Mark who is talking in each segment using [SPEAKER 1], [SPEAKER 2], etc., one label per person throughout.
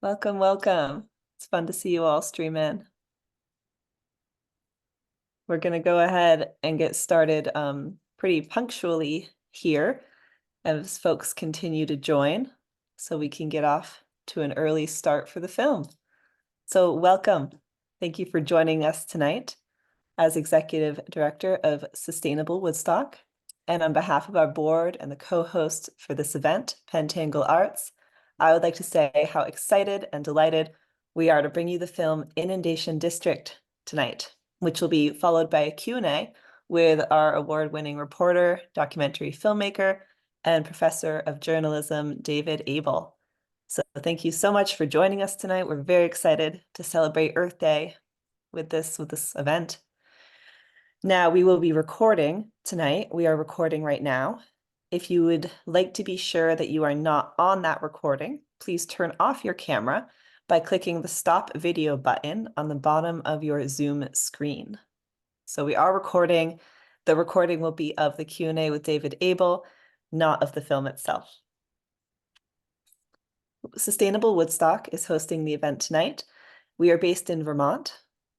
[SPEAKER 1] Welcome, welcome. It's fun to see you all stream in. We're going to go ahead and get started pretty punctually here as folks continue to join so we can get off to an early start for the film. So welcome. Thank you for joining us tonight as Executive Director of Sustainable Woodstock. And on behalf of our board and the co-host for this event, Pentangle Arts, I would like to say how excited and delighted we are to bring you the film Inundation District tonight, which will be followed by a Q&A with our award-winning reporter, documentary filmmaker, and professor of journalism, David Abel. So thank you so much for joining us tonight. We're very excited to celebrate Earth Day with this event. Now we will be recording tonight. We are recording right now. If you would like to be sure that you are not on that recording, please turn off your camera by clicking the stop video button on the bottom of your Zoom screen. So we are recording. The recording will be of the Q&A with David Abel, not of the film itself. Sustainable Woodstock is hosting the event tonight. We are based in Vermont.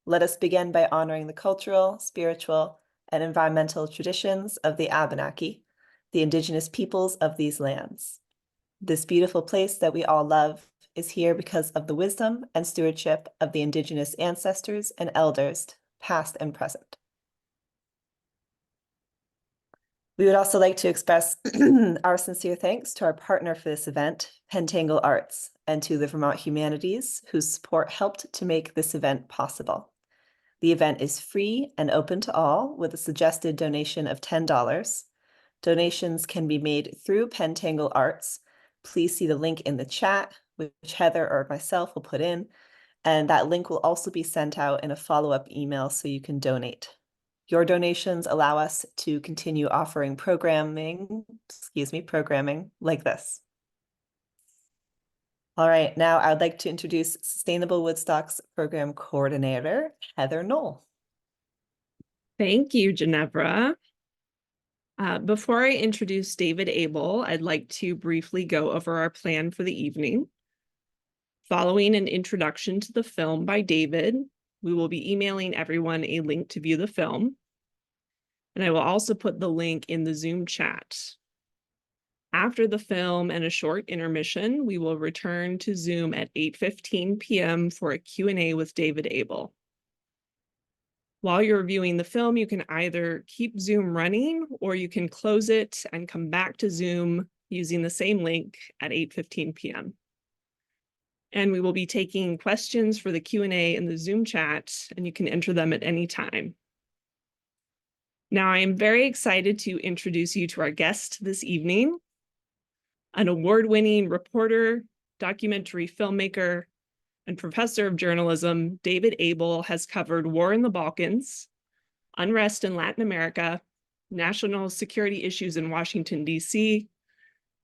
[SPEAKER 1] Let us begin by honoring the cultural, spiritual, and environmental traditions of the Abenaki, the indigenous peoples of these lands. This beautiful place that we all love is here because of the wisdom and stewardship of the indigenous ancestors and elders, past and present. We would also like to express our sincere thanks to our partner for this event, Pentangle Arts, and to the Vermont Humanities, whose support helped to make this event possible. The event is free and open to all with a suggested donation of $10. Donations can be made through Pentangle Arts. Please see the link in the chat, which Heather or myself will put in, and that link will also be sent out in a follow-up email so you can donate. Your donations allow us to continue offering programming like this. All right, now I'd like to introduce Sustainable Woodstock's program coordinator, Heather Knoll.
[SPEAKER 2] Thank you, Ginevra. Before I introduce David Abel, I'd like to briefly go over our plan for the evening. Following an introduction to the film by David, we will be emailing everyone a link to view the film. And I will also put the link in the Zoom chat. After the film and a short intermission, we will return to Zoom at 8:15 p.m. for a Q&A with David Abel. While you're viewing the film, you can either keep Zoom running or you can close it and come back to Zoom using the same link at 8:15 p.m. And we will be taking questions for the Q&A in the Zoom chat, and you can enter them at any time. Now, I am very excited to introduce you to our guest this evening, an award-winning reporter, documentary filmmaker, and professor of journalism. David Abel has covered war in the Balkans, unrest in Latin America, national security issues in Washington, D.C.,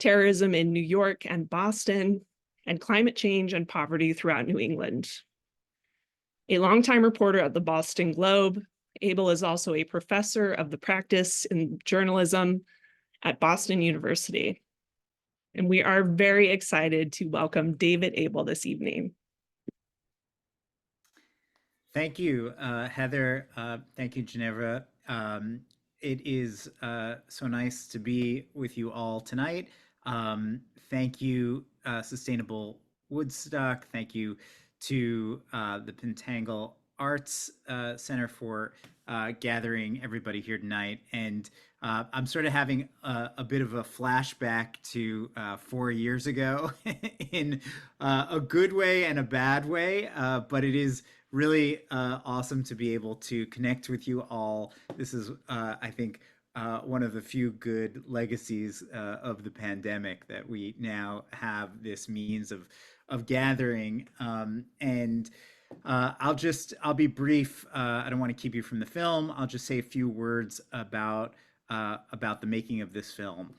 [SPEAKER 2] terrorism in New York and Boston, and climate change and poverty throughout New England. A longtime reporter at the Boston Globe, Abel is also a professor of the practice in journalism at Boston University. And we are very excited to welcome David Abel this evening.
[SPEAKER 3] Thank you, Heather. Thank you, Ginevra. It is so nice to be with you all tonight. Thank you, Sustainable Woodstock. Thank you to the Pentangle Arts Center for gathering everybody here tonight. And I'm sort of having a bit of a flashback to 4 years ago in a good way and a bad way, but it is really awesome to be able to connect with you all. This is, I think, one of the few good legacies of the pandemic, that we now have this means of gathering. I'll be brief. I don't want to keep you from the film. I'll just say a few words about the making of this film.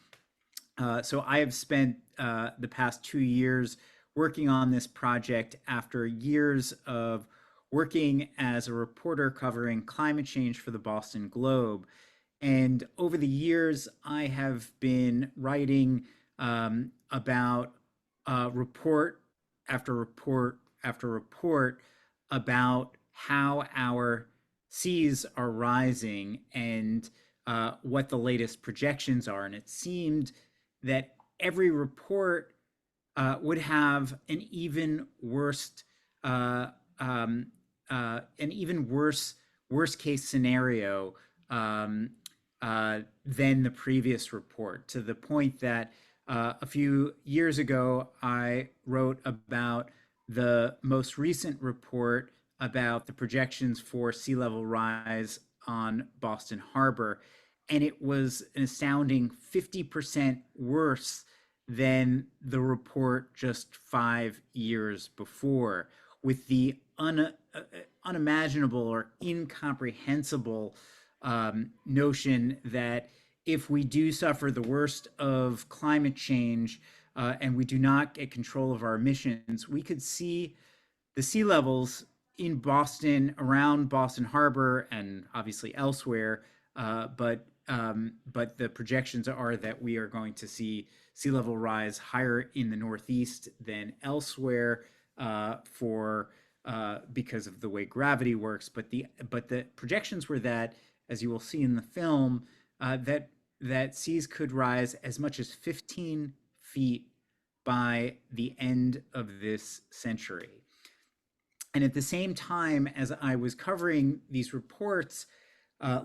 [SPEAKER 3] So I have spent the past 2 years working on this project after years of working as a reporter covering climate change for the Boston Globe. And over the years, I have been writing about report after report about how our seas are rising and what the latest projections are. And it seemed that every report would have uh, um, an even worst case scenario um, than the previous report, to the point that a few years ago I wrote about the most recent report about the projections for sea level rise on Boston Harbor, and it was an astounding 50% worse than the report just 5 years before, with the unimaginable or incomprehensible notion that if we do suffer the worst of climate change and we do not get control of our emissions, we could see the sea levels in Boston, around Boston Harbor, and obviously elsewhere. But the projections are that we are going to see sea level rise higher in the Northeast than elsewhere for because of the way gravity works. But the projections were that, as you will see in the film, that seas could rise as much as 15 feet by the end of this century. And at the same time as I was covering these reports,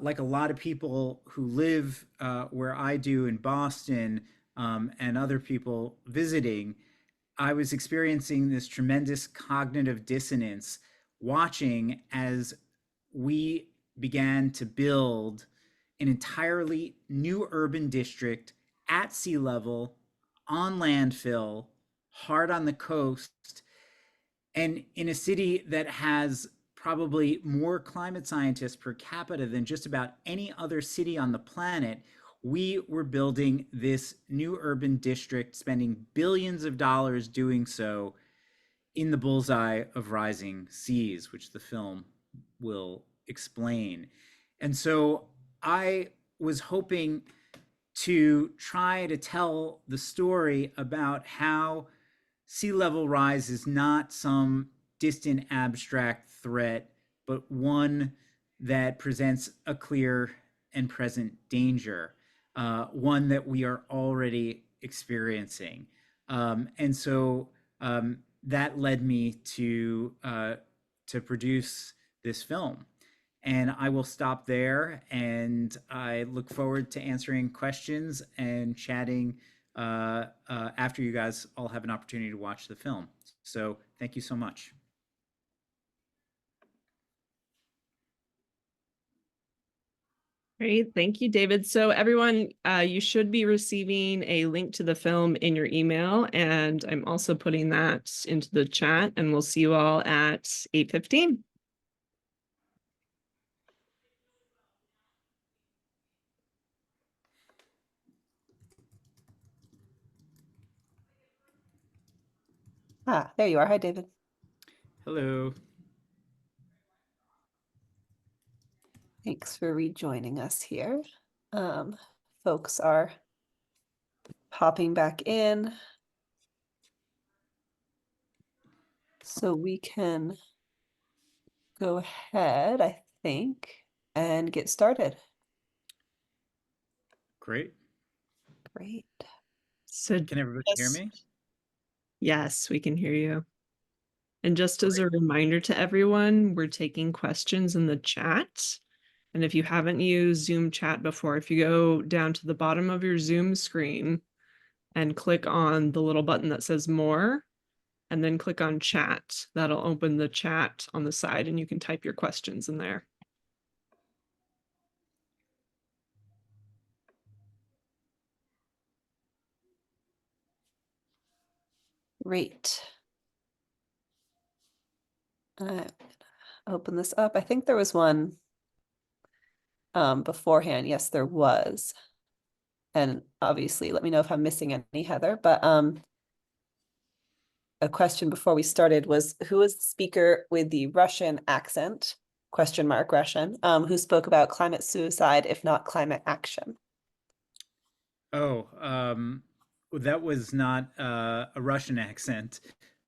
[SPEAKER 3] like a lot of people who live where I do in Boston, and other people visiting, I was experiencing this tremendous cognitive dissonance watching as we began to build an entirely new urban district at sea level, on landfill, hard on the coast, and in a city that has probably more climate scientists per capita than just about any other city on the planet. We were building this new urban district, spending billions of dollars doing so, in the bullseye of rising seas, which the film will explain. And so I was hoping to try to tell the story about how sea level rise is not some distant abstract threat, but one that presents a clear and present danger, one that we are already experiencing. And so that led me to produce this film. And I will stop there, and I look forward to answering questions and chatting after you guys all have an opportunity to watch the film. So thank you so much.
[SPEAKER 2] Great. Thank you, David. So everyone, you should be receiving a link to the film in your email, and I'm also putting that into the chat, and we'll see you all at 8:15.
[SPEAKER 1] Ah, there you are. Hi, David.
[SPEAKER 3] Hello.
[SPEAKER 1] Thanks for rejoining us here. Um, Folks are popping back in, so we can go ahead, I think, and get started.
[SPEAKER 3] Great.
[SPEAKER 1] Great.
[SPEAKER 2] So
[SPEAKER 3] Can everybody hear
[SPEAKER 2] just,
[SPEAKER 3] me?
[SPEAKER 2] yes, we can hear you. And just as
[SPEAKER 3] Great.
[SPEAKER 2] a reminder to everyone, we're taking questions in the chat. And if you haven't used Zoom chat before, if you go down to the bottom of your Zoom screen and click on the little button that says more, and then click on chat, that'll open the chat on the side and you can type your questions in there.
[SPEAKER 1] Great. Open this up. I think there was one beforehand. Yes, there was. And obviously, let me know if I'm missing any, Heather. But a question before we started was, who was the speaker with the Russian accent, question mark Russian, who spoke about climate suicide, if not climate action?
[SPEAKER 3] Oh, that was not a Russian accent.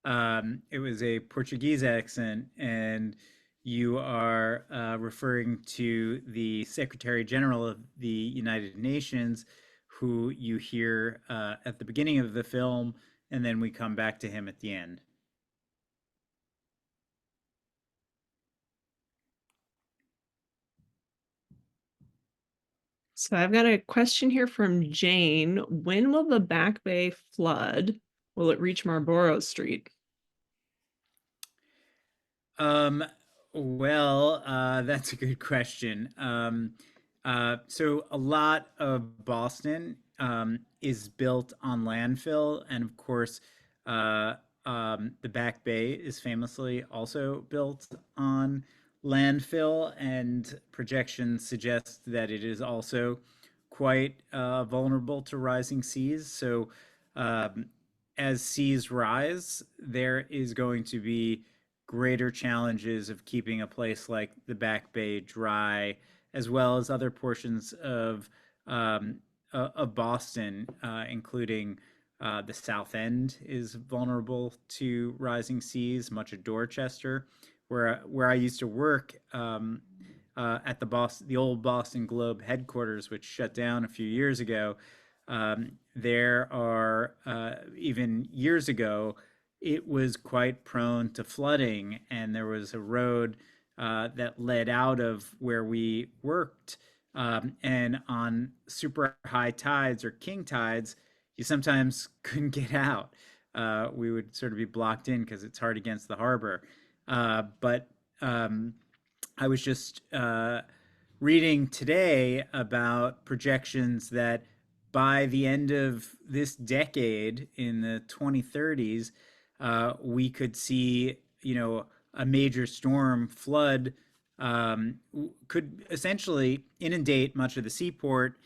[SPEAKER 3] it was a Portuguese accent, and you are referring to the Secretary General of the United Nations, who you hear at the beginning of the film, and then we come back to him at the end.
[SPEAKER 2] So I've got a question here from Jane. When will the Back Bay flood? Will it reach Marlborough Street?
[SPEAKER 3] Um, that's a good question. So a lot of Boston is built on landfill, and of course, uh, the Back Bay is famously also built on landfill, and projections suggest that it is also quite vulnerable to rising seas. So, um, as seas rise, there is going to be greater challenges of keeping a place like the Back Bay dry, as well as other portions um, of Boston, including the South End is vulnerable to rising seas. Much of Dorchester, where I used to work at the old Boston Globe headquarters, which shut down a few years ago. There are even years ago, it was quite prone to flooding, and there was a road that led out of where we worked. And on super high tides or king tides, you sometimes couldn't get out. We would sort of be blocked in because it's hard against the harbor. But I was just reading today about projections that by the end of this decade, in the 2030s, we could see, a major storm flood, could essentially inundate much of the seaport,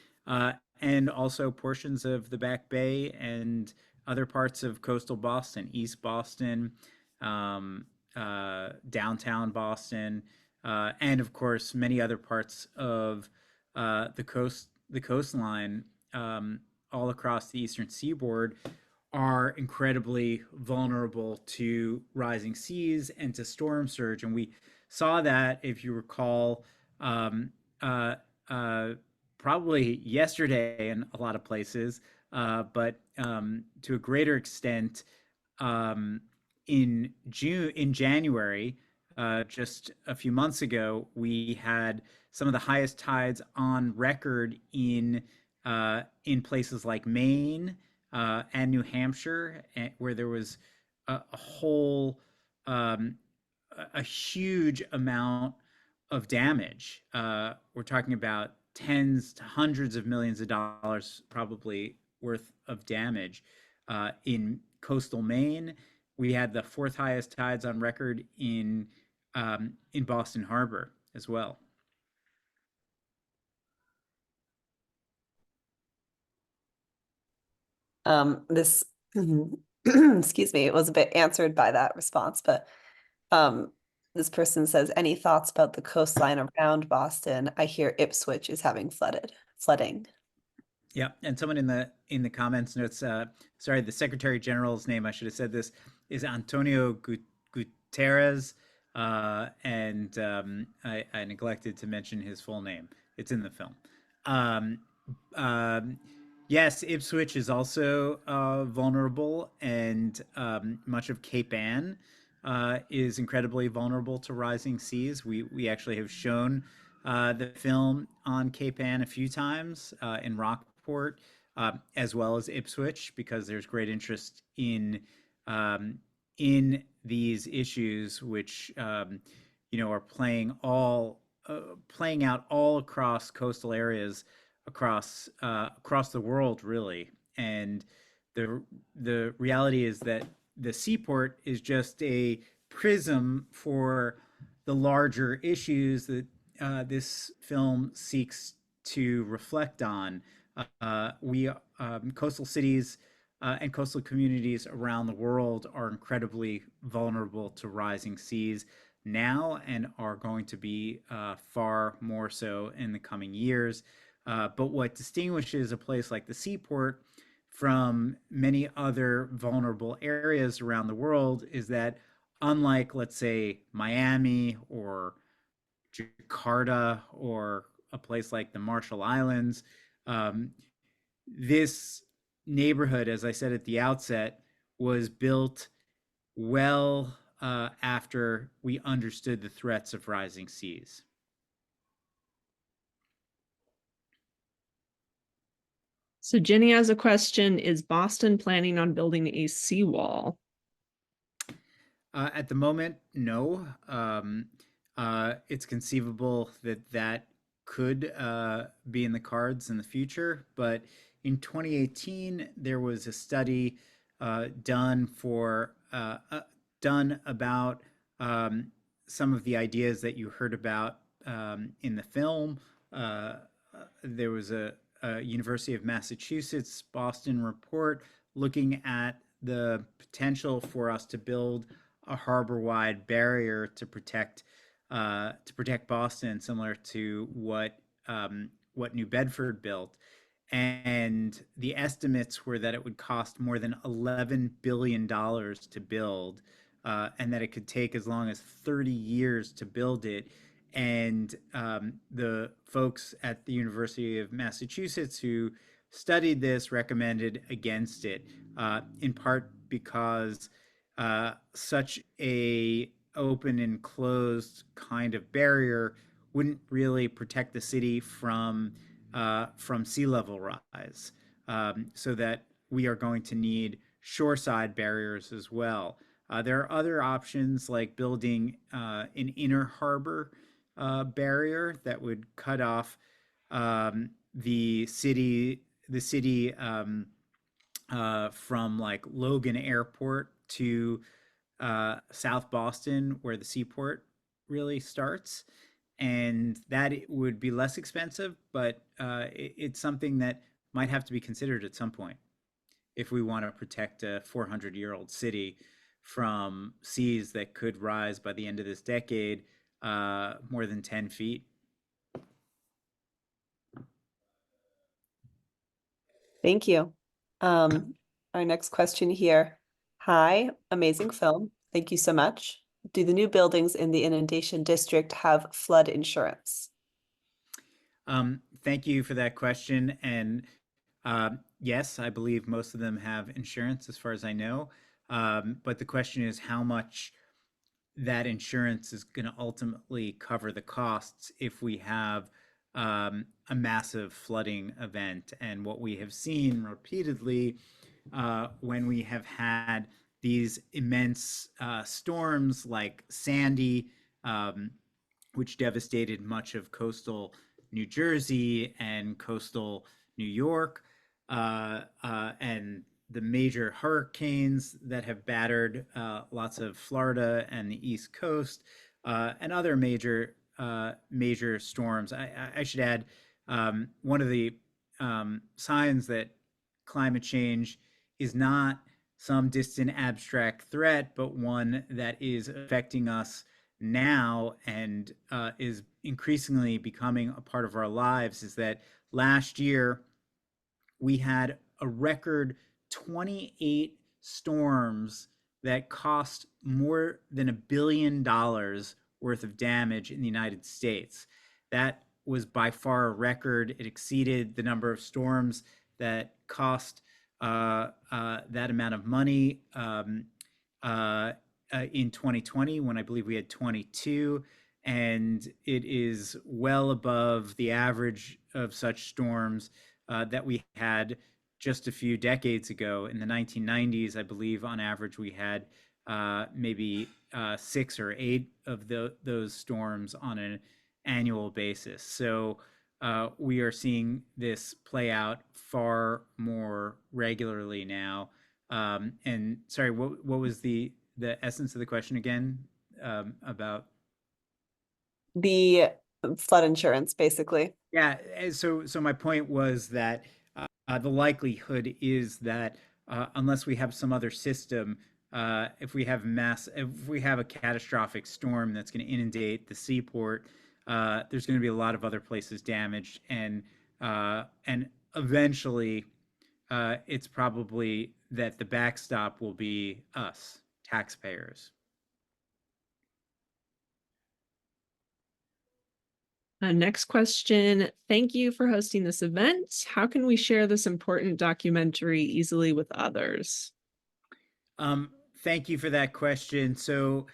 [SPEAKER 3] and also portions of the Back Bay and other parts of coastal Boston, East Boston, downtown Boston, and of course many other parts of the coastline, all across the eastern seaboard, are incredibly vulnerable to rising seas and to storm surge. And we saw that, if you recall, um, uh, uh, probably yesterday in a lot of places, but to a greater extent um, in January, just a few months ago, we had some of the highest tides on record in places like Maine and New Hampshire, where there was a whole um, a huge amount of damage. We're talking about tens to hundreds of millions of dollars, probably, worth of damage in coastal Maine. We had the fourth highest tides on record in Boston Harbor as well.
[SPEAKER 1] This, excuse me, it was a bit answered by that response, but um, this person says, any thoughts about the coastline around Boston? I hear Ipswich is having flooding.
[SPEAKER 3] Yeah, and someone in the comments notes, sorry, the Secretary General's name, I should have said this, is Antonio Guterres, and I neglected to mention his full name. It's in the film. Um, um, yes, Ipswich is also vulnerable, and much of Cape Ann is incredibly vulnerable to rising seas. We actually have shown the film on Cape Ann a few times in Rockport, as well as Ipswich, because there's great interest um, in these issues, which are playing out all across coastal areas across the world, really. And the reality is that the seaport is just a prism for the larger issues that this film seeks to reflect on. We Coastal cities and coastal communities around the world are incredibly vulnerable to rising seas now, and are going to be far more so in the coming years. But what distinguishes a place like the seaport from many other vulnerable areas around the world is that, unlike, let's say, Miami or Jakarta or a place like the Marshall Islands, um, this neighborhood, as I said at the outset, was built well after we understood the threats of rising seas.
[SPEAKER 2] So Jenny has a question. Is Boston planning on building a seawall?
[SPEAKER 3] At the moment, no. It's conceivable that that could be in the cards in the future, but in 2018, there was a study done done about some of the ideas that you heard about in the film. There was a University of Massachusetts Boston report looking at the potential for us to build a harbor-wide barrier to protect Boston, similar to what New Bedford built. And the estimates were that it would cost more than $11 billion to build, and that it could take as long as 30 years to build it. And the folks at the University of Massachusetts who studied this recommended against it, in part because such a open and closed kind of barrier wouldn't really protect the city from sea level rise. So that we are going to need shoreside barriers as well. There are other options like building an inner harbor barrier that would cut off the city from like Logan Airport to South Boston, where the seaport really starts. And that would be less expensive, but it's something that might have to be considered at some point if we want to protect a 400-year-old city from seas that could rise by the end of this decade more than 10 feet.
[SPEAKER 1] Thank you. Our next question here. Hi, amazing film. Thank you so much. Do the new buildings in the Inundation District have flood insurance?
[SPEAKER 3] Thank you for that question. And yes, I believe most of them have insurance, as far as I know. But the question is how much that insurance is going to ultimately cover the costs if we have a massive flooding event. And what we have seen repeatedly when we have had these immense storms like Sandy, which devastated much of coastal New Jersey and coastal New York, and the major hurricanes that have battered lots of Florida and the East Coast, and other major storms. I should add, one of the signs that climate change is not some distant abstract threat, but one that is affecting us now and is increasingly becoming a part of our lives, is that last year we had a record 28 storms that cost more than $1 billion worth of damage in the United States. That was by far a record. It exceeded the number of storms that cost that amount of money in 2020, when I believe we had 22. And it is well above the average of such storms that we had just a few decades ago. In the 1990s, I believe on average we had maybe 6 or 8 of those storms on an annual basis. So we are seeing this play out far more regularly now. And sorry, what was the essence of the question again, about?
[SPEAKER 1] The flood insurance, basically.
[SPEAKER 3] Yeah, so my point was that the likelihood is that unless we have some other system, if we have a catastrophic storm that's going to inundate the seaport, there's going to be a lot of other places damaged, and eventually it's probably that the backstop will be us, taxpayers.
[SPEAKER 2] Next question. Thank you for hosting this event. How can we share this important documentary easily with others?
[SPEAKER 3] Thank you for that question. So,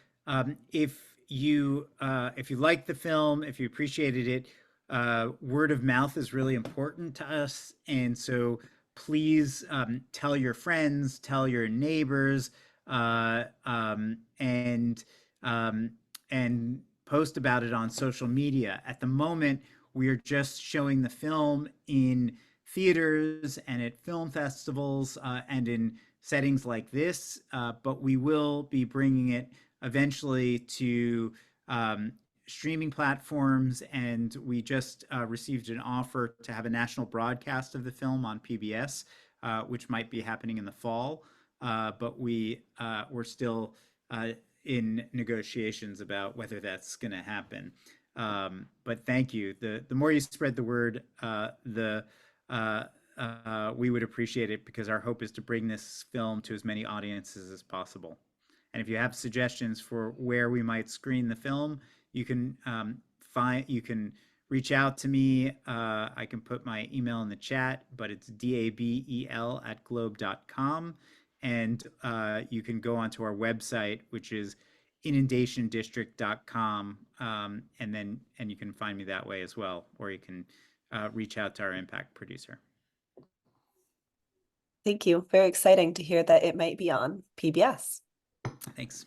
[SPEAKER 3] if you like the film, if you appreciated it, word of mouth is really important to us, and so please tell your friends, tell your neighbors, uh, um, and um, and post about it on social media. At the moment, we are just showing the film in theaters and at film festivals and in settings like this, but we will be bringing it eventually to um, streaming platforms. And we just received an offer to have a national broadcast of the film on PBS, which might be happening in the fall. But we're still in negotiations about whether that's going to happen. But thank you. The more you spread the word, the uh, we would appreciate it, because our hope is to bring this film to as many audiences as possible. And if you have suggestions for where we might screen the film, you can reach out to me. I can put my email in the chat, but it's dabel@globe.com. And you can go onto our website, which is inundationdistrict.com, and you can find me that way as well, or you can reach out to our impact producer.
[SPEAKER 1] Thank you. Very exciting to hear that it might be on PBS.
[SPEAKER 3] Thanks.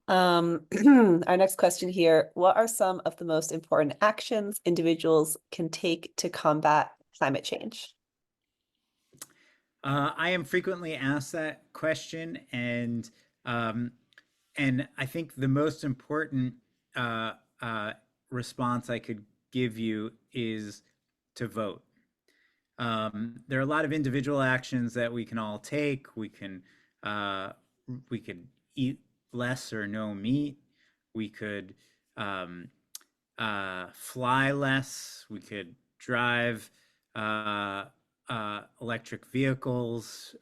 [SPEAKER 1] Our next question here, what are some of the most important actions individuals can take to combat climate change?
[SPEAKER 3] I am frequently asked that question, um, and I think the most important uh, uh, response I could give you is to vote. There are a lot of individual actions that we can all take. Uh, we could eat less or no meat. We could um, fly less. We could drive uh, electric vehicles.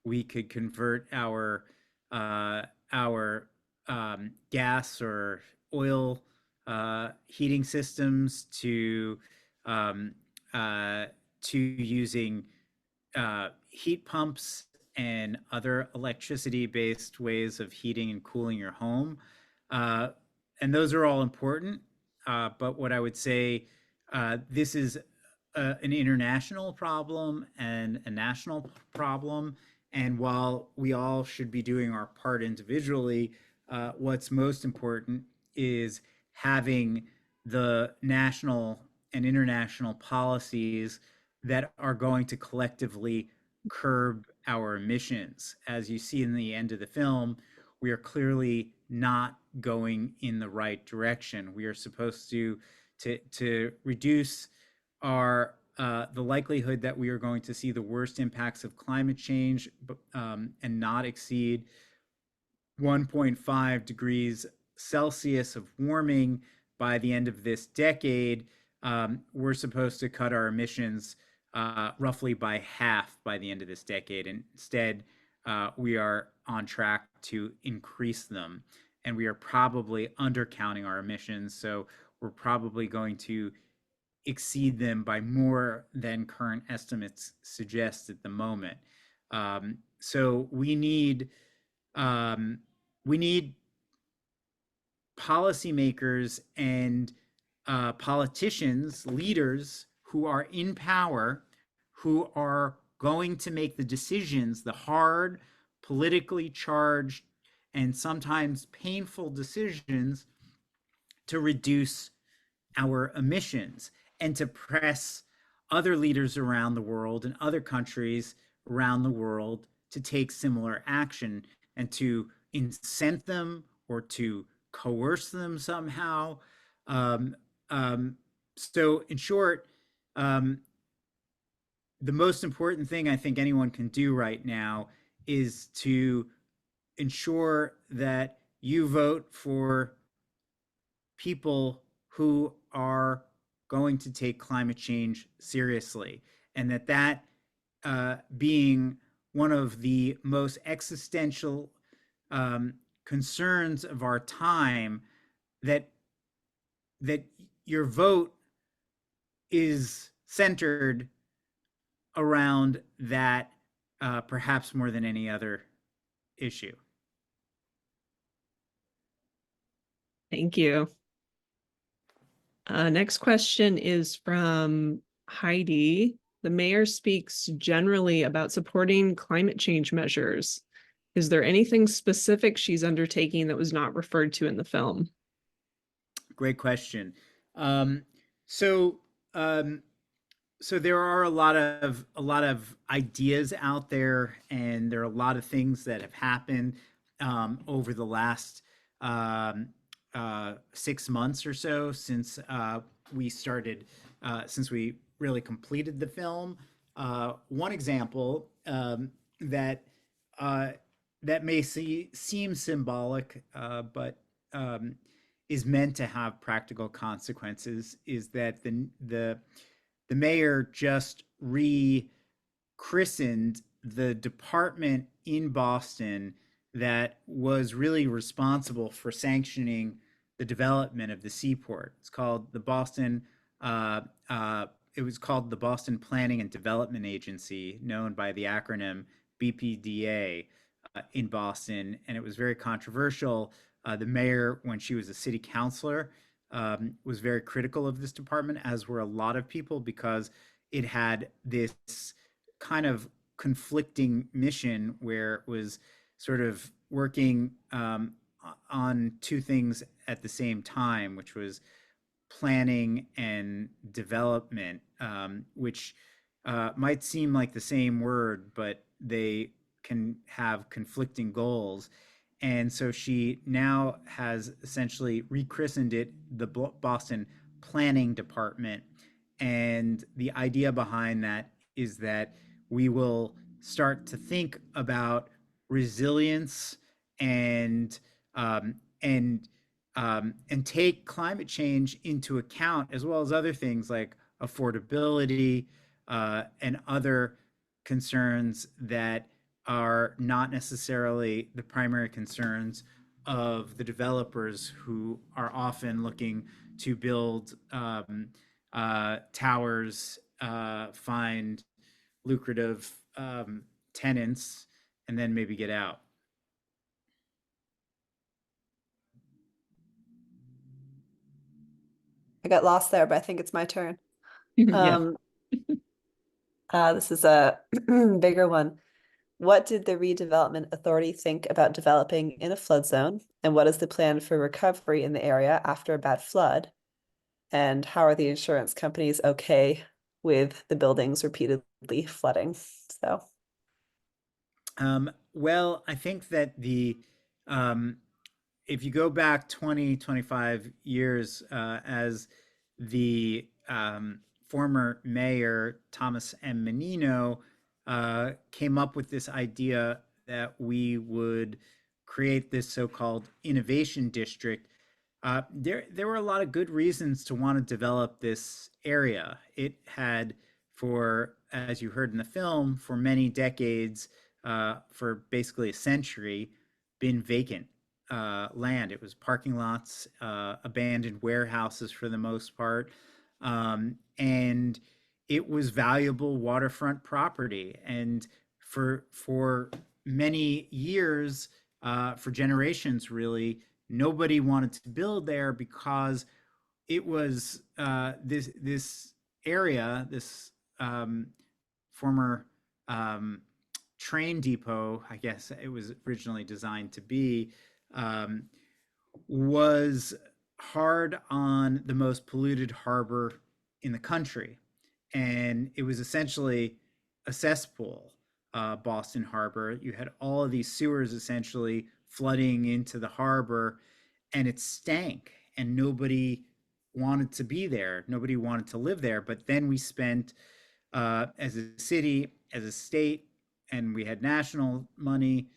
[SPEAKER 3] We could convert our gas or oil heating systems um, uh, to using heat pumps and other electricity-based ways of heating and cooling your home. Uh, and those are all important. But what I would say, this is an international problem and a national problem. And while we all should be doing our part individually, what's most important is having the national and international policies that are going to collectively curb our emissions. As you see in the end of the film, we are clearly not going in the right direction. We are supposed to reduce our the likelihood that we are going to see the worst impacts of climate change, and not exceed 1.5 degrees Celsius of warming by the end of this decade. We're supposed to cut our emissions roughly by half by the end of this decade. And instead, we are on track to increase them. And we are probably undercounting our emissions. So we're probably going to exceed them by more than current estimates suggest at the moment. So um, we need policymakers and politicians, leaders who are in power, who are going to make the decisions, the hard, politically charged, and sometimes painful decisions to reduce our emissions, and to press other leaders around the world and other countries around the world to take similar action, and to incent them or to coerce them somehow. Um, so, in short, um, the most important thing I think anyone can do right now is to ensure that you vote for people who are going to take climate change seriously, and that being one of the most existential um, concerns of our time, that that your vote is centered around that, perhaps more than any other issue.
[SPEAKER 2] Thank you. Next question is from Heidi. The mayor speaks generally about supporting climate change measures. Is there anything specific she's undertaking that was not referred to in the film?
[SPEAKER 3] Great question. Um, so um, so there are a lot of ideas out there, and there are a lot of things that have happened over the last um, 6 months or so since we started, since we really completed the film. One example that uh, that may seem symbolic, but um, is meant to have practical consequences, is that the mayor just rechristened the department in Boston that was really responsible for sanctioning the development of the seaport. It's called the Boston. Uh, uh, it was called the Boston Planning and Development Agency, known by the acronym BPDA, in Boston, and it was very controversial. The mayor, when she was a city councilor, was very critical of this department, as were a lot of people, because it had this kind of conflicting mission where it was sort of working on two things at the same time, which was planning and development, which might seem like the same word, but they can have conflicting goals. And so she now has essentially rechristened it the Boston Planning Department. And the idea behind that is that we will start to think about resilience and um, and and take climate change into account, as well as other things like affordability and other concerns that are not necessarily the primary concerns of the developers, who are often looking to build towers, find lucrative tenants, and then maybe get out.
[SPEAKER 1] I got lost there, but I think it's my turn.
[SPEAKER 2] Yeah.
[SPEAKER 1] Um, this is a bigger one. What did the redevelopment authority think about developing in a flood zone? And what is the plan for recovery in the area after a bad flood? And how are the insurance companies okay with the buildings repeatedly flooding? So,
[SPEAKER 3] Well, I think that um, if you go back 20, 25 years, as the former mayor, Thomas M. Menino, came up with this idea that we would create this so-called Innovation District, there were a lot of good reasons to want to develop this area. It had, for, as you heard in the film, for many decades, for basically a century, been vacant land. It was parking lots, abandoned warehouses for the most part, and it was valuable waterfront property. And for many years, for generations, really, nobody wanted to build there, because it was this area, this former um, train depot, I guess it was originally designed to be, um, was hard on the most polluted harbor in the country. And it was essentially a cesspool, Boston Harbor. You had all of these sewers essentially flooding into the harbor, and it stank, and nobody wanted to be there. Nobody wanted to live there. But then we spent, as a city, as a state, and we had national money,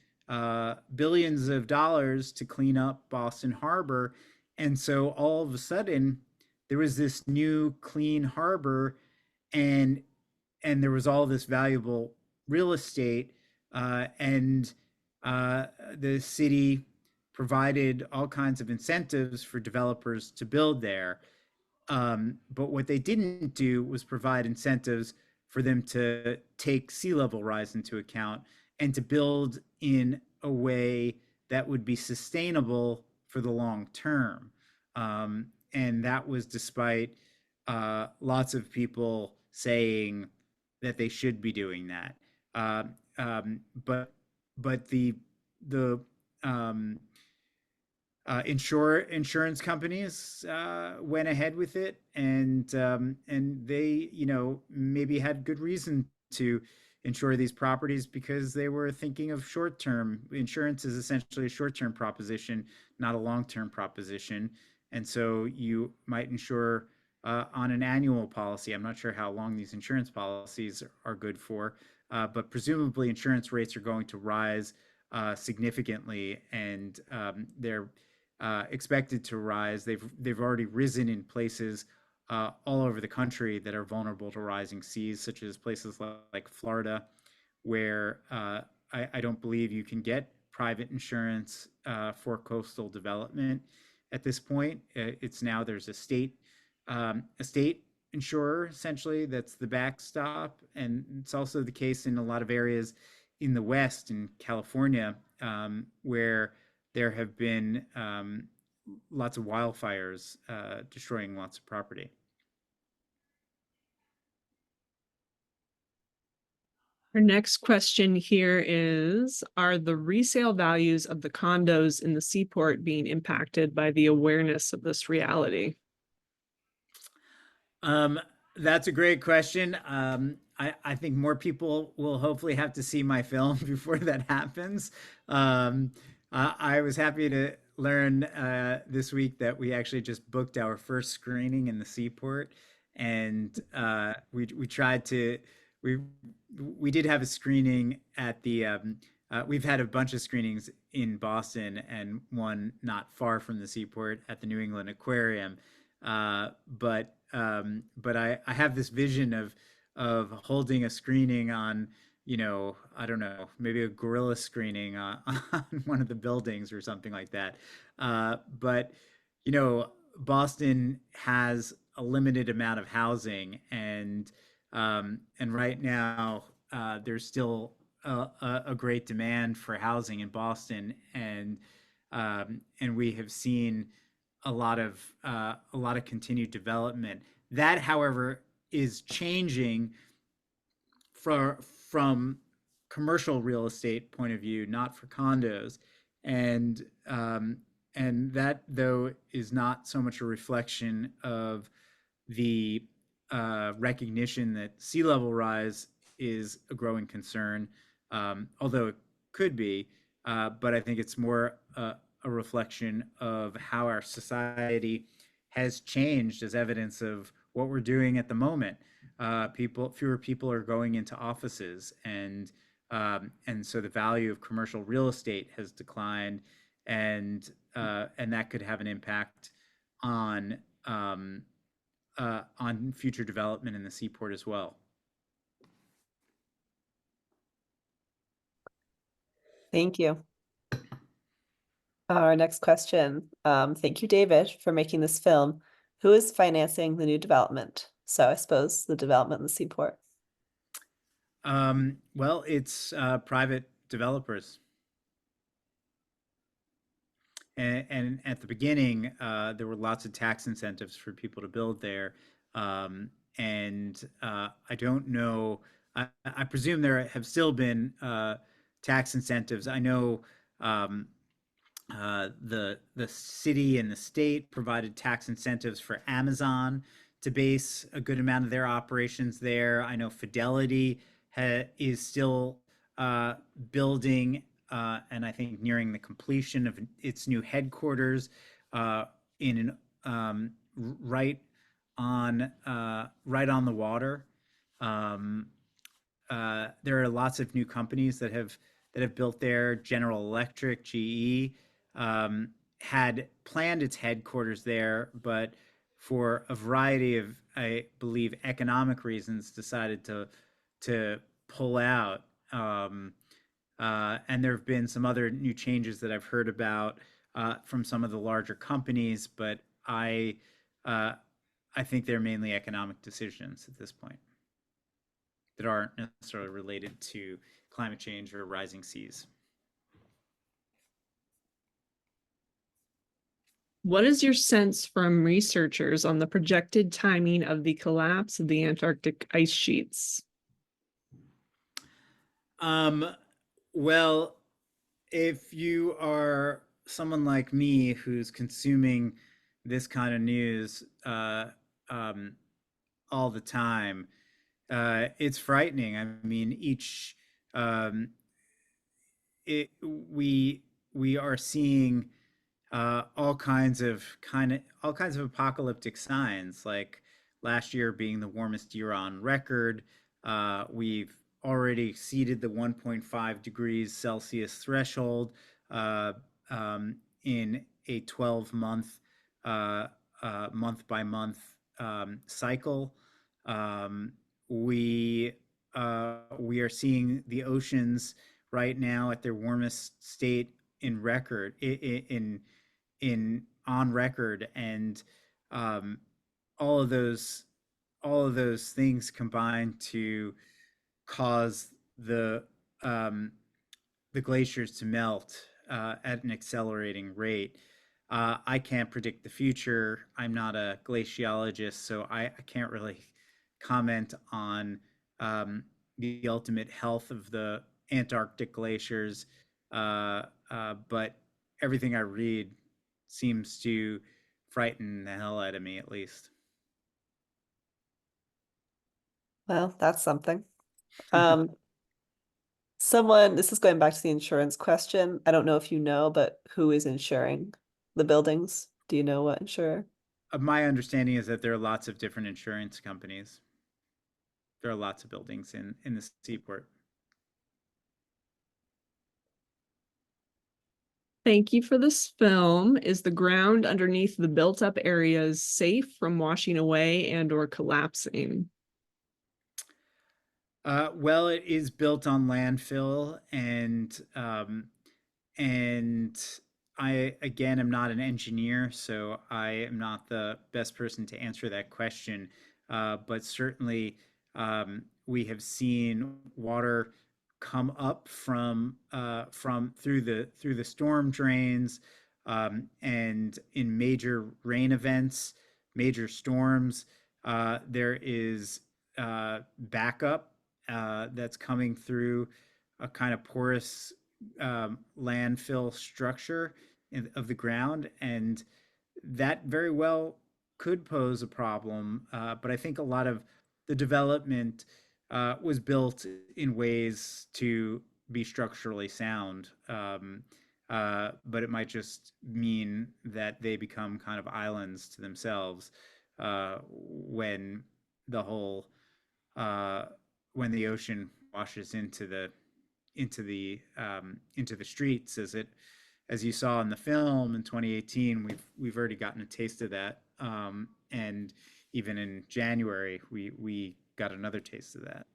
[SPEAKER 3] billions of dollars to clean up Boston Harbor. And so all of a sudden, there was this new clean harbor, and and there was all this valuable real estate, and uh, the city provided all kinds of incentives for developers to build there. But what they didn't do was provide incentives for them to take sea level rise into account and to build in a way that would be sustainable for the long term. And that was despite lots of people saying that they should be doing that. Uh, but the um, insurance companies went ahead with it, and they, maybe had good reason to insure these properties because they were thinking of short term. Insurance is essentially a short term proposition, not a long term proposition, and so you might insure on an annual policy. I'm not sure how long these insurance policies are good for, but presumably insurance rates are going to rise significantly, and they're expected to rise. They've already risen in places all over the country that are vulnerable to rising seas, such as places like Florida, where I don't believe you can get private insurance for coastal development at this point. It's now there's a state insurer essentially that's the backstop, and it's also the case in a lot of areas in the West, in California, where there have been lots of wildfires destroying lots of property.
[SPEAKER 2] Our next question here is, are the resale values of the condos in the seaport being impacted by the awareness of this reality?
[SPEAKER 3] Um, that's a great question. I think more people will hopefully have to see my film before that happens. I was happy to learn this week that we actually just booked our first screening in the Seaport, and we tried to we we did have a screening at the. We've had a bunch of screenings in Boston and one not far from the Seaport at the New England Aquarium, but I have this vision of holding a screening on, I don't know, maybe a gorilla screening on one of the buildings or something like that. But Boston has a limited amount of housing, and right now there's still a great demand for housing in Boston, and we have seen a lot of continued development. That, however, is changing from commercial real estate point of view, not for condos, and and that though is not so much a reflection of the recognition that sea level rise is a growing concern, although it could be. But I think it's more a reflection of how our society has changed as evidence of what we're doing at the moment. Fewer people are going into offices, and so the value of commercial real estate has declined, and that could have an impact on on future development in the seaport as well.
[SPEAKER 1] Thank you. Our next question. Thank you, David, for making this film. Who is financing the new development? So I suppose the development in the seaport.
[SPEAKER 3] Well, it's private developers. And at the beginning, there were lots of tax incentives for people to build there. And I don't know, I presume there have still been tax incentives. I know the city and the state provided tax incentives for Amazon to base a good amount of their operations there. I know Fidelity is still building, and I think nearing the completion of its new headquarters in right right on the water. Um, there are lots of new companies that have built there. General Electric, GE, had planned its headquarters there, but for a variety of, I believe, economic reasons, decided to pull out. And there have been some other new changes that I've heard about from some of the larger companies, but uh, I think they're mainly economic decisions at this point that aren't necessarily related to climate change or rising seas.
[SPEAKER 2] What is your sense from researchers on the projected timing of the collapse of the Antarctic ice sheets?
[SPEAKER 3] Um, well, if you are someone like me who's consuming this kind of news um, all the time, it's frightening. I mean, um, we are seeing all kinds of apocalyptic signs, like last year being the warmest year on record. We've already exceeded the 1.5 degrees Celsius threshold uh, in a 12-month month by month cycle. Um, we we are seeing the oceans right now at their warmest state in record in on record, and um, all of those all of those things combine to cause um, the glaciers to melt at an accelerating rate. I can't predict the future. I'm not a glaciologist, so I can't really comment on the ultimate health of the Antarctic glaciers. But everything I read seems to frighten the hell out of me, at least.
[SPEAKER 1] Well, that's something. Um, this is going back to the insurance question. I don't know if you know, but who is insuring the buildings? Do you know what insurer?
[SPEAKER 3] My understanding is that there are lots of different insurance companies. There are lots of buildings in the seaport.
[SPEAKER 2] Thank you for this film. Is the ground underneath the built-up areas safe from washing away and or collapsing?
[SPEAKER 3] Well, it is built on landfill, and I again am not an engineer, so I am not the best person to answer that question. But certainly, we have seen water come up from through the storm drains, and in major rain events, major storms, there is backup that's coming through a kind of porous landfill structure of the ground, and that very well could pose a problem. But I think a lot of the development was built in ways to be structurally sound. But it might just mean that they become kind of islands to themselves when the whole uh, when the ocean washes into the streets, as you saw in the film in 2018. We've already gotten a taste of that, and even in January we got another taste of that.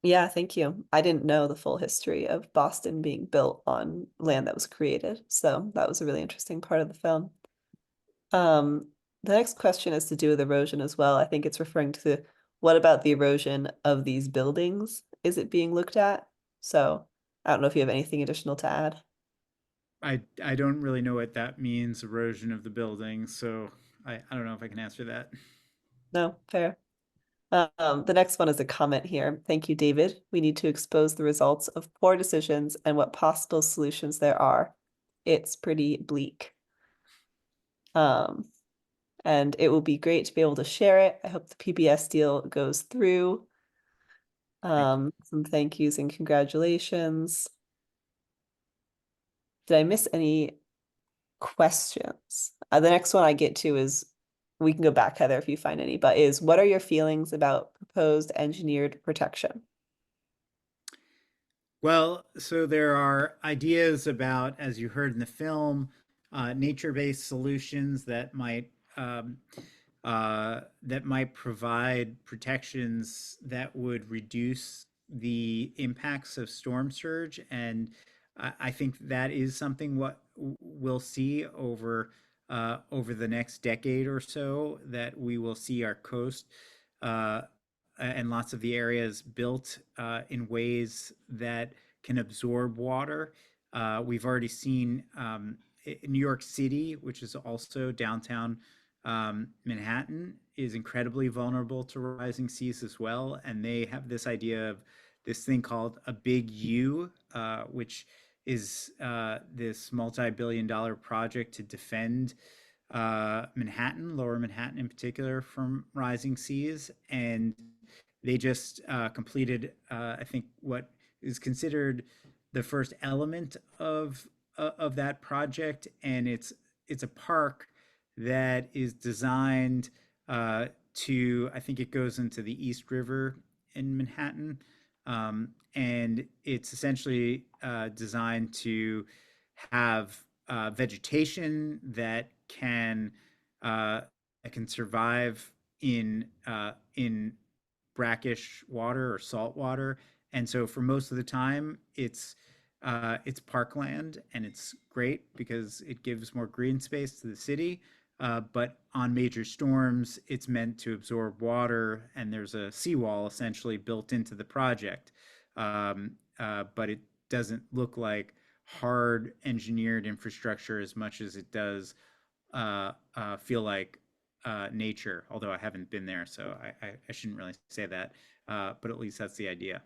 [SPEAKER 1] Yeah, thank you. I didn't know the full history of Boston being built on land that was created, so that was a really interesting part of the film. Um, the next question is to do with erosion as well. I think it's referring to what about the erosion of these buildings is it being looked at? So I don't know if you have anything additional to add.
[SPEAKER 3] I don't really know what that means, erosion of the building, so I don't know if I can answer that.
[SPEAKER 1] No, fair. The next one is a comment here. Thank you, David. We need to expose the results of poor decisions and what possible solutions there are. It's pretty bleak. Um, and it will be great to be able to share it. I hope the PBS deal goes through.
[SPEAKER 3] Thank you.
[SPEAKER 1] Some thank yous and congratulations. Did I miss any questions? The next one I get to is, we can go back, Heather, if you find any, but is what are your feelings about proposed engineered protection?
[SPEAKER 3] Well, so there are ideas about, as you heard in the film, nature-based solutions that might um, that might provide protections that would reduce the impacts of storm surge. And I think that is something what we'll see over the next decade or so, that we will see our coast uh, and lots of the areas built in ways that can absorb water. We've already seen New York City, which is also downtown Manhattan, is incredibly vulnerable to rising seas as well. And they have this idea of this thing called a big U, which is this multi-billion-dollar project to defend Manhattan, lower Manhattan in particular, from rising seas. And they just completed, I think, what is considered the first element of that project, and it's a park that is designed to, I think it goes into the East River in Manhattan, and it's essentially designed to have vegetation uh, that can survive in brackish water or salt water. And so for most of the time, it's parkland, and it's great because it gives more green space to the city. But on major storms, it's meant to absorb water, and there's a seawall essentially built into the project. But it doesn't look like hard engineered infrastructure as much as it does feel like nature, although I haven't been there, so I shouldn't really say that. But at least that's the idea.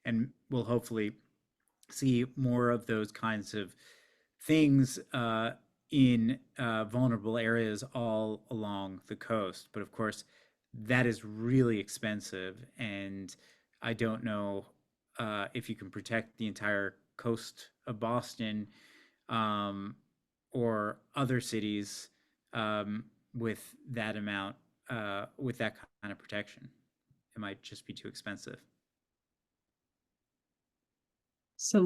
[SPEAKER 3] And we'll hopefully see more of those kinds of things in vulnerable areas all along the coast. But of course, that is really expensive, and I don't know if you can protect the entire coast of Boston um, or other cities with that amount, with that kind of protection. It might just be too expensive.
[SPEAKER 2] So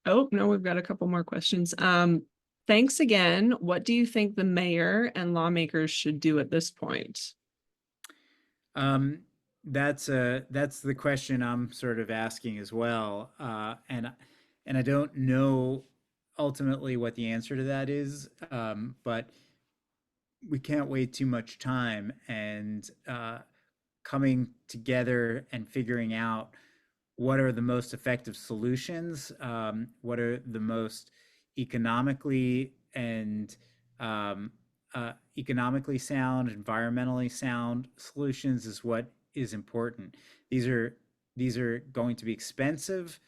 [SPEAKER 2] oh no, we've got a couple more questions. Thanks again. What do you think the mayor and lawmakers should do at this point?
[SPEAKER 3] Um, that's the question I'm sort of asking as well, and I don't know ultimately what the answer to that is, but we can't wait too much time, and coming together and figuring out what are the most effective solutions, what are the most economically and um, economically sound, environmentally sound solutions is what is important. These are these are going to be expensive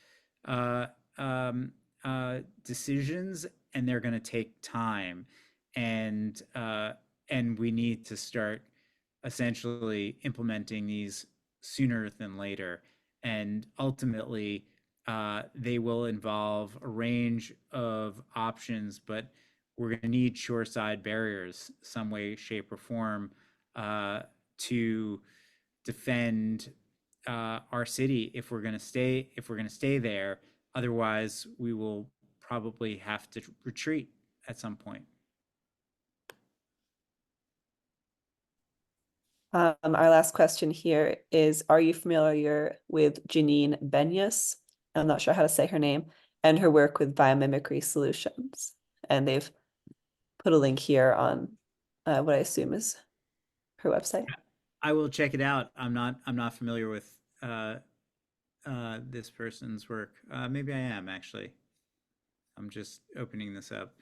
[SPEAKER 3] uh, um, decisions, and they're going to take time, and uh, and we need to start essentially implementing these sooner than later. And ultimately, they will involve a range of options, but we're going to need shoreside barriers, some way, shape, or form, to defend our city if we're going to stay there. Otherwise, we will probably have to retreat at some point.
[SPEAKER 1] Our last question here is, are you familiar with Janine Benyus? I'm not sure how to say her name, and her work with biomimicry solutions. And they've put a link here on what I assume is her website.
[SPEAKER 3] I will check it out. I'm not familiar with this person's work. Maybe I am actually. I'm just opening this up.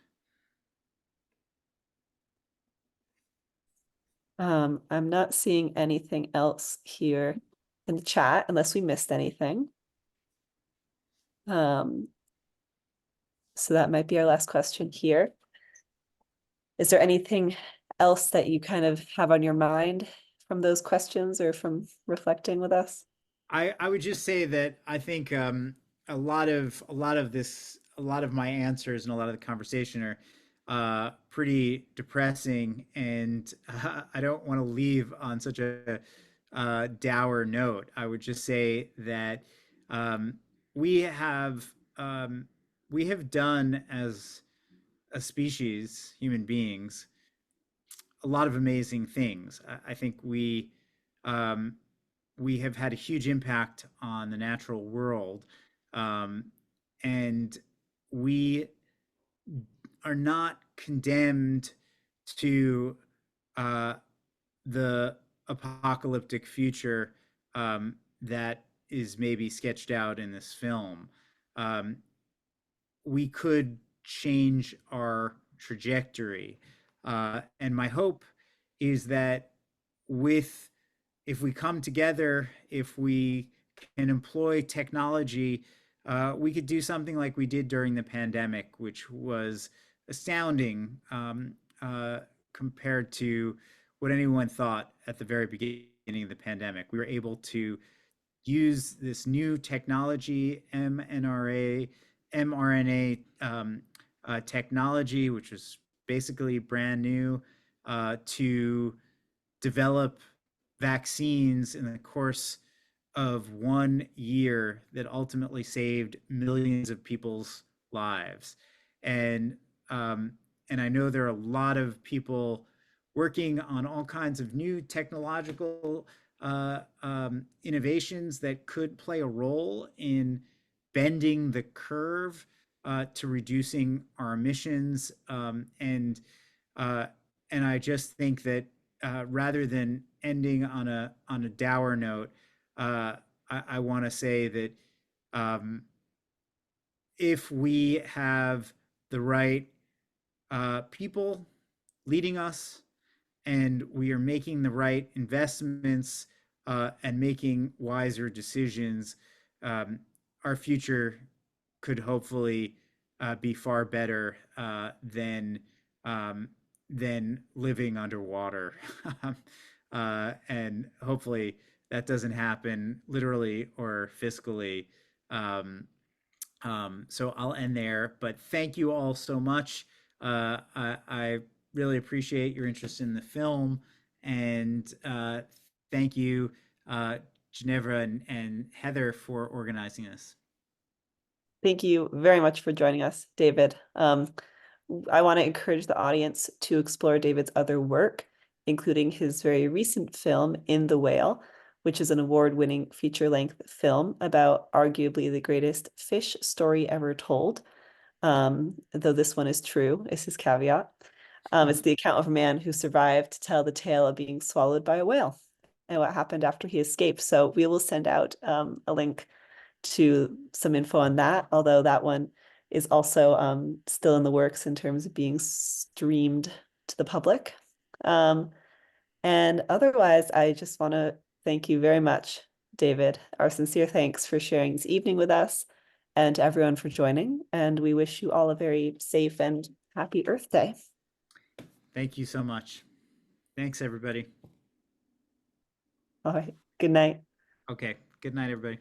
[SPEAKER 1] I'm not seeing anything else here in the chat unless we missed anything. So that might be our last question here. Is there anything else that you kind of have on your mind from those questions or from reflecting with us?
[SPEAKER 3] I would just say that I think a lot of my answers and a lot of the conversation are pretty depressing, and I don't want to leave on such a dour note. I would just say that um, we have we have done as a species, human beings, a lot of amazing things. I think um, we have had a huge impact on the natural world, um, and we are not condemned to uh, the apocalyptic future that is maybe sketched out in this film. Um, we could change our trajectory. And my hope is that with if we come together, if we can employ technology, we could do something like we did during the pandemic, which was astounding compared to what anyone thought at the very beginning of the pandemic. We were able to use this new technology, mRNA technology, which was basically brand new, to develop vaccines in the course of 1 year that ultimately saved millions of people's lives. And um, and I know there are a lot of people working on all kinds of new technological innovations that could play a role in bending the curve to reducing our emissions. Uh, and I just think that rather than ending on a dour note, I want to say that um, if we have the right people leading us, and we are making the right investments and making wiser decisions, um, our future could hopefully be far better um, than living underwater. And hopefully that doesn't happen literally or fiscally. Um, so I'll end there, but thank you all so much. I really appreciate your interest in the film, and thank you, Ginevra and Heather, for organizing this.
[SPEAKER 1] Thank you very much for joining us, David. I want to encourage the audience to explore David's other work, including his very recent film, In the Whale, which is an award-winning feature-length film about arguably the greatest fish story ever told. Though this one is true, is his caveat. It's the account of a man who survived to tell the tale of being swallowed by a whale and what happened after he escaped. So we will send out a link to some info on that, although that one is also still in the works in terms of being streamed to the public. And otherwise, I just want to thank you very much, David. Our sincere thanks for sharing this evening with us and to everyone for joining. And we wish you all a very safe and happy Earth Day.
[SPEAKER 3] Thank you so much. Thanks, everybody.
[SPEAKER 1] All right. Good night.
[SPEAKER 3] Okay. Good night, everybody.